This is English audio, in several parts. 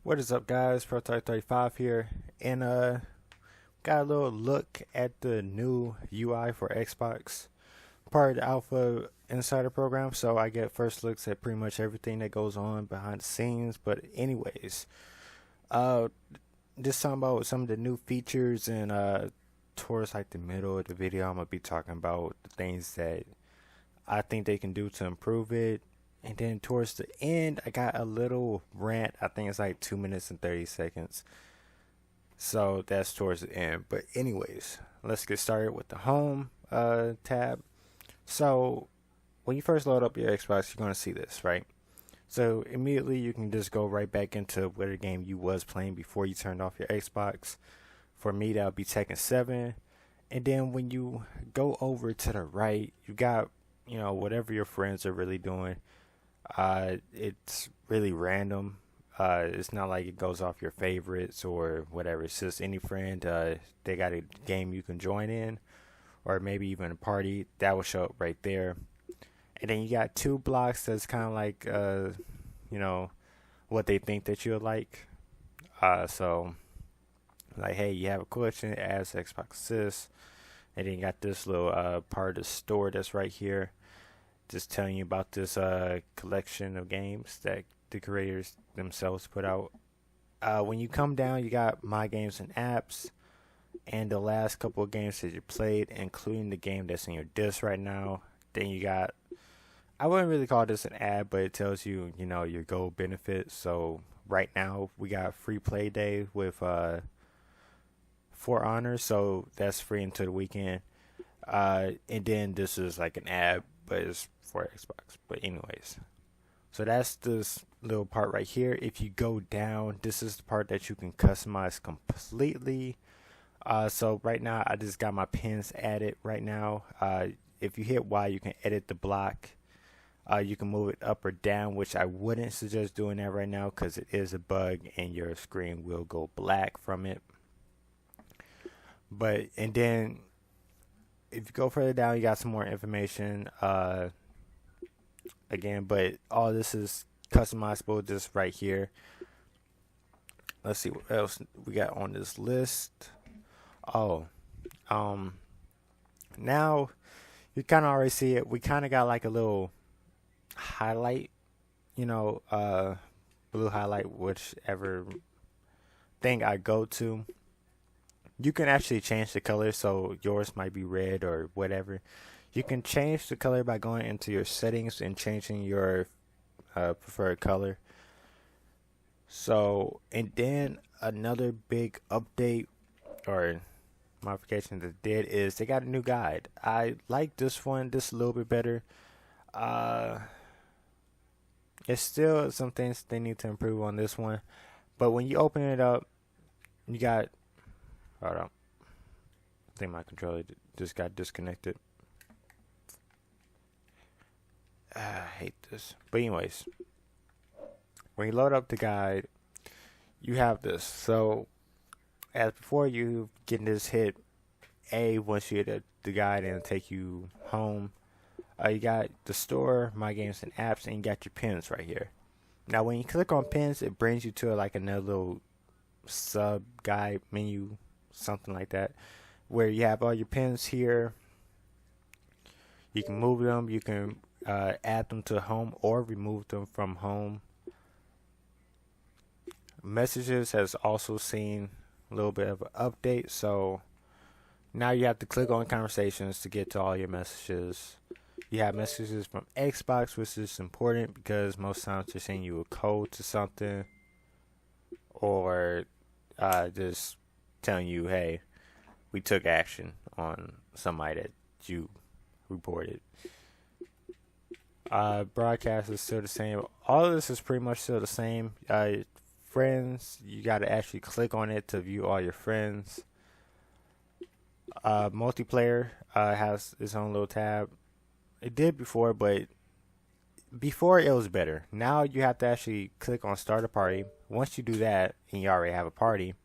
What is up, guys? Prototype35 here, and got a little look at the new UI for Xbox, part of the Alpha Insider program. So I get first looks at pretty much everything that goes on behind the scenes. But anyways, just talking about some of the new features, and towards like the middle of the video, I'm gonna be talking about the things that I think they can do to improve it. And then towards the end, I got a little rant. I think it's like 2 minutes and 30 seconds. So that's towards the end. But anyways, let's get started with the home tab. So when you first load up your Xbox, you're going to see this, right? So immediately you can just go right back into whatever game you was playing before you turned off your Xbox. For me, that would be Tekken 7. And then when you go over to the right, you got, whatever your friends are really doing. It's really random. It's not like it goes off your favorites or whatever. It's just any friend, they got a game you can join in, or maybe even a party that will show up right there. And then you got two blocks that's kind of like, what they think that you'll like. So like, hey, you have a question, it adds Xbox Assist. And then you got this little part of the store that's right here, just telling you about this collection of games that the creators themselves put out. When you come down, you got My Games and Apps, and the last couple of games that you played, including the game that's in your disc right now. Then you got, I wouldn't really call this an ad, but it tells you, your gold benefits. So right now, we got free play day with For Honor, so that's free until the weekend. And then this is like an ad, but it's for Xbox. But anyways, so that's this little part right here. If you go down, this is the part that you can customize completely. So right now I just got my pins added right now. If you hit Y, you can edit the block. You can move it up or down, which I wouldn't suggest doing that right now because it is a bug and your screen will go black from it. And then if you go further down, you got some more information again, but all this is customizable just right here. Let's see what else we got on this list. Now you kind of already see it. We kind of got like a little highlight, blue highlight, whichever thing I go to. You can actually change the color, so yours might be red or whatever. You can change the color by going into your settings and changing your preferred color. So, and then another big update or modification that they did is they got a new guide. I like this one just a little bit better. It's still some things they need to improve on this one, but when you open it up, you got, hold on, I think my controller just got disconnected. I hate this. But anyways, when you load up the guide, you have this. So as before, you get this hit A once you hit the guide and take you home. You got the store, My Games and Apps, and you got your pins right here. Now when you click on pins, it brings you to like another little sub guide menu, something like that, where you have all your pins here. You can move them, you can add them to home or remove them from home. Messages has also seen a little bit of an update, so now you have to click on conversations to get to all your messages. You have messages from Xbox, which is important because most times they're sending you a code to something, or just telling you, hey, we took action on somebody that you reported. Broadcast is still the same. All of this is pretty much still the same. Friends, you got to actually click on it to view all your friends. Multiplayer has its own little tab. It did before, but before it was better. Now you have to actually click on start a party. Once you do that and you already have a party,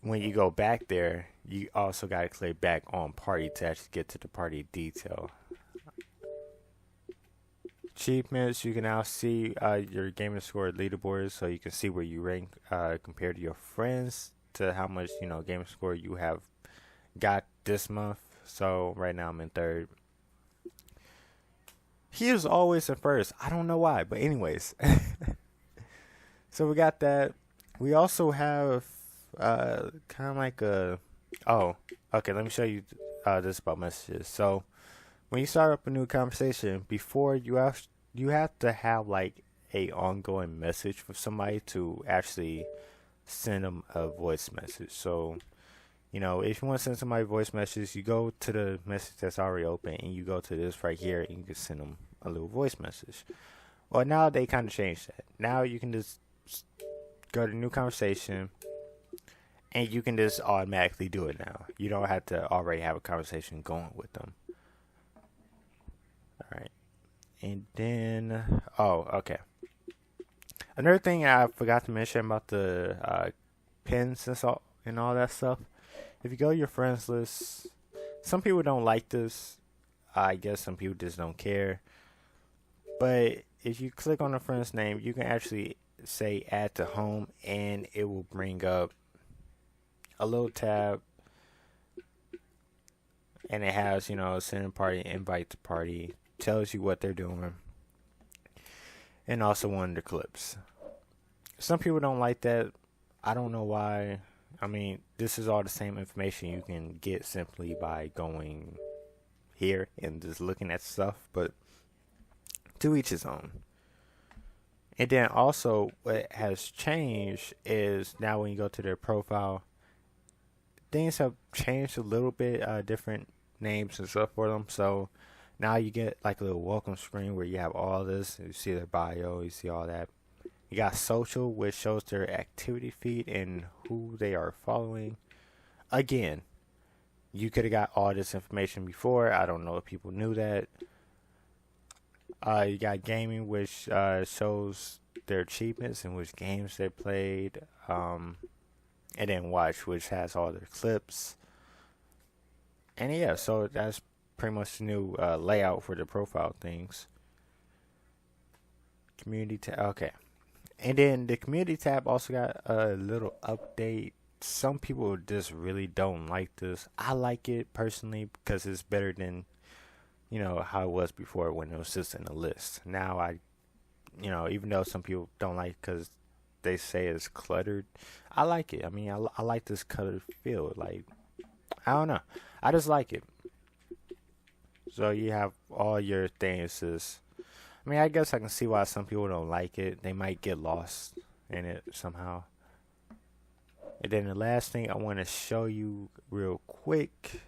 when you go back there, you also got to click back on party to actually get to the party detail. achievements, you can now see your gamer score leaderboard, so you can see where you rank compared to your friends, to how much gamer score you have got this month. So right now I'm in third. He is always in first. I don't know why, but anyways. So we got that. We also have kind of like a. Oh, okay. Let me show you this about messages. So when you start up a new conversation, before you have to have like a ongoing message for somebody to actually send them a voice message. So if you want to send somebody a voice message, you go to the message that's already open and you go to this right here and you can send them a little voice message. Well, now they kind of changed that. Now you can just go to new conversation and you can just automatically do it now. You don't have to already have a conversation going with them. Alright. And then, okay. Another thing I forgot to mention about the pins and all that stuff. If you go to your friends list, some people don't like this. I guess some people just don't care. But if you click on a friend's name, you can actually say add to home and it will bring up a little tab. And it has, send a party, invite to party, tells you what they're doing. And also one of the clips. Some people don't like that. I don't know why. I mean, this is all the same information you can get simply by going here and just looking at stuff, but to each his own. And then also what has changed is now when you go to their profile, things have changed a little bit, different names and stuff for them. So now you get like a little welcome screen where you have all this. You see their bio, you see all that. You got social, which shows their activity feed and who they are following. Again, you could have got all this information before. I don't know if people knew that. You got gaming, which shows their achievements and which games they played. And then watch, which has all their clips. And yeah, so that's pretty much the new layout for the profile things. Community tab, okay. And then the community tab also got a little update. Some people just really don't like this. I like it personally because it's better than, how it was before when it was just in a list. Now even though some people don't like it because they say it's cluttered, I like it. I mean, I like this colored feel. Like, I don't know. I just like it. So you have all your things. I guess I can see why some people don't like it. They might get lost in it somehow. And then the last thing I want to show you real quick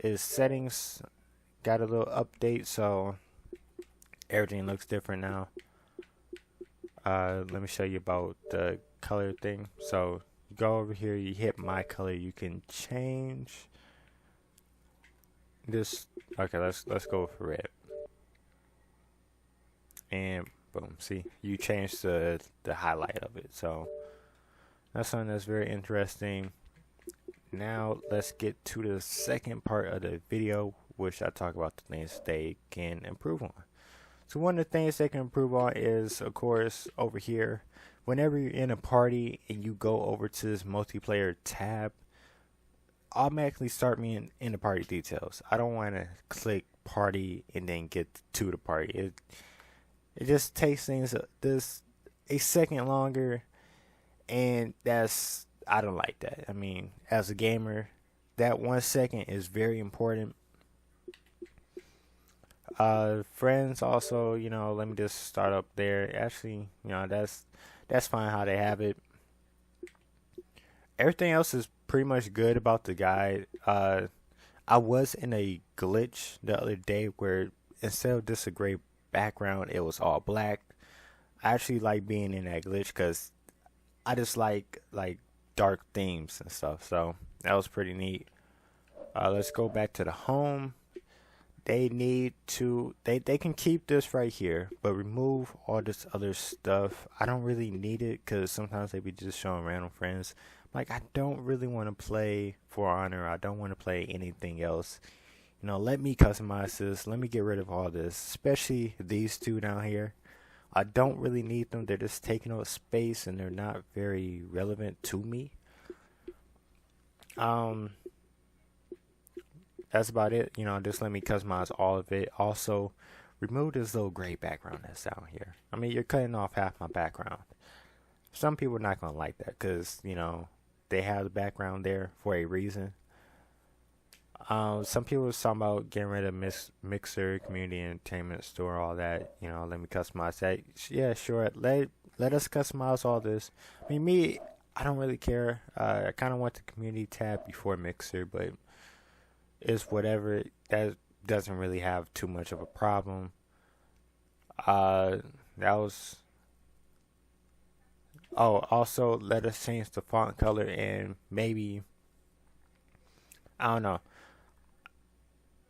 is settings. Got a little update, so everything looks different now. Let me show you about the color thing. So you go over here, you hit my color, you can change this. Okay, let's go for red. And boom, see, you change the highlight of it. So that's something that's very interesting. Now let's get to the second part of the video, which I talk about the things they can improve on. So one of the things they can improve on is, of course, over here, whenever you're in a party and you go over to this multiplayer tab, automatically start me in the party details. I don't want to click party and then get to the party. It just takes things a second longer, and I don't like that. I mean, as a gamer, that 1 second is very important. Friends also, let me just start up there. Actually, that's fine how they have it. Everything else is pretty much good about the guide. I was in a glitch the other day where instead of just a gray background, it was all black. I actually like being in that glitch because I just like dark themes and stuff. So that was pretty neat. Let's go back to the home. They can keep this right here, but remove all this other stuff. I don't really need it because sometimes they be just showing random friends. Like, I don't really want to play For Honor. I don't want to play anything else. let me customize this. Let me get rid of all this, especially these two down here. I don't really need them. They're just taking up space and they're not very relevant to me. That's about it. Just let me customize all of it. Also, remove this little gray background that's down here. I mean, you're cutting off half my background. Some people are not going to like that because, they have the background there for a reason. Some people was talking about getting rid of Mixer, Community Entertainment Store, all that. Let me customize that. Yeah, sure. Let us customize all this. I mean, me, I don't really care. I kind of want the Community tab before Mixer, but it's whatever. That doesn't really have too much of a problem. That was. Oh, also let us change the font color and maybe. I don't know.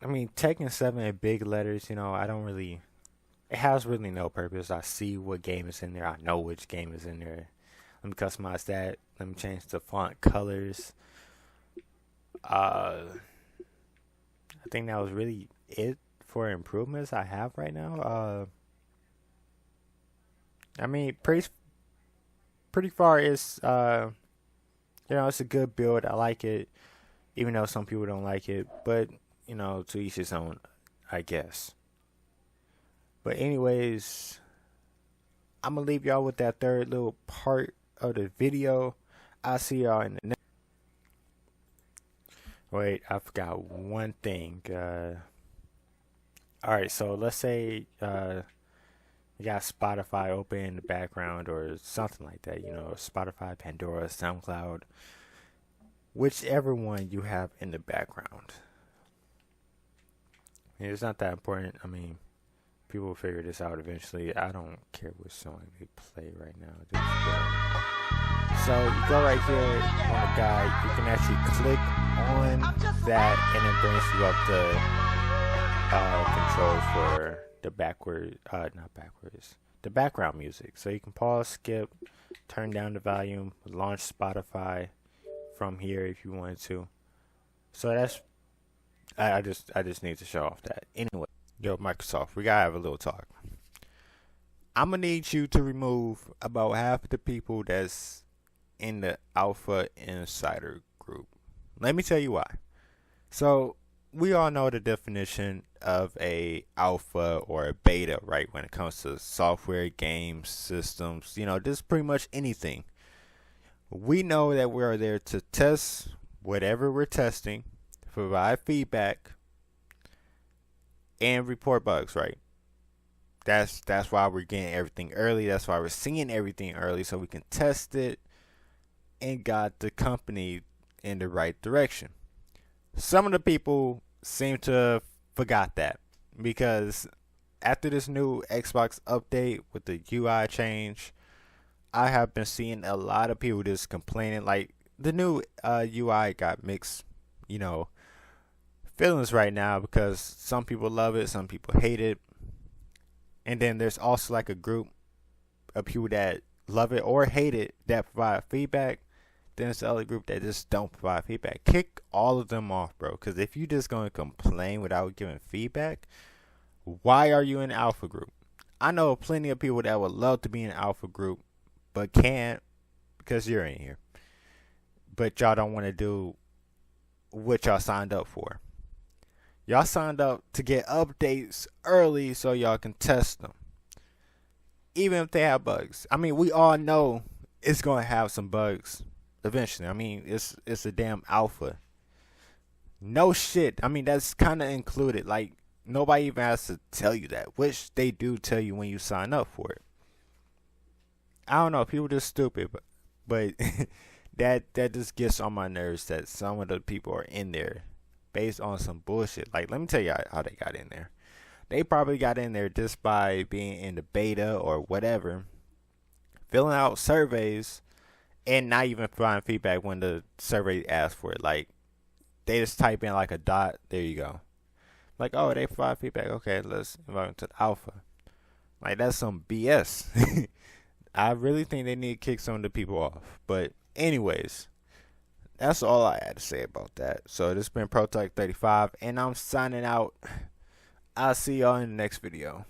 I mean, Tekken 7 in big letters, I don't really. It has really no purpose. I see what game is in there. I know which game is in there. Let me customize that. Let me change the font colors. I think that was really it for improvements I have right now. I mean, pretty far it's it's a good build. I like it, even though some people don't like it. But to each his own, I guess. But anyways, I'm gonna leave y'all with that third little part of the video. I'll see y'all in the next. Wait, I forgot one thing. Alright, so let's say you got Spotify open in the background or something like that, Spotify, Pandora, SoundCloud, whichever one you have in the background. It's not that important. I mean, people will figure this out eventually. I don't care which song they play right now. So you go right here on the guide. You can actually click on that and it brings you up the controls for the the background music. So you can pause, skip, turn down the volume, launch Spotify from here if you wanted to. So that's I just need to show off that. Anyway, yo, Microsoft, we gotta have a little talk. I'm gonna need you to remove about half of the people that's in the Alpha Insider group. Let me tell you why. So we all know the definition of a alpha or a beta, right? When it comes to software, games, systems, just pretty much anything. We know that we are there to test whatever we're testing, provide feedback, and report bugs, right? That's why we're getting everything early. That's why we're seeing everything early, so we can test it and guide the company in the right direction. Some of the people seem to have forgot that because after this new Xbox update with the UI change, I have been seeing a lot of people just complaining like the new UI got mixed, feelings right now because some people love it, some people hate it. And then there's also like a group of people that love it or hate it that provide feedback. Then it's the other group that just don't provide feedback. Kick all of them off, bro. Because if you just going to complain without giving feedback, why are you in the alpha group? I know plenty of people that would love to be in the alpha group, but can't because you're in here. But y'all don't want to do what y'all signed up for. Y'all signed up to get updates early so y'all can test them. Even if they have bugs. I mean, we all know it's going to have some bugs eventually. I mean, it's a damn alpha. No shit. I mean, that's kind of included. Like, nobody even has to tell you that, which they do tell you when you sign up for it. I don't know. People just stupid, but that just gets on my nerves that some of the people are in there based on some bullshit. Like, let me tell you how they got in there. They probably got in there just by being in the beta or whatever, filling out surveys, and not even providing feedback when the survey asks for it. Like, they just type in like a dot. There you go. Like, oh, they provide feedback. Okay, let's invite them to the alpha. Like, that's some BS. I really think they need to kick some of the people off. But anyways, that's all I had to say about that. So this has been Protect 35, and I'm signing out. I'll see y'all in the next video.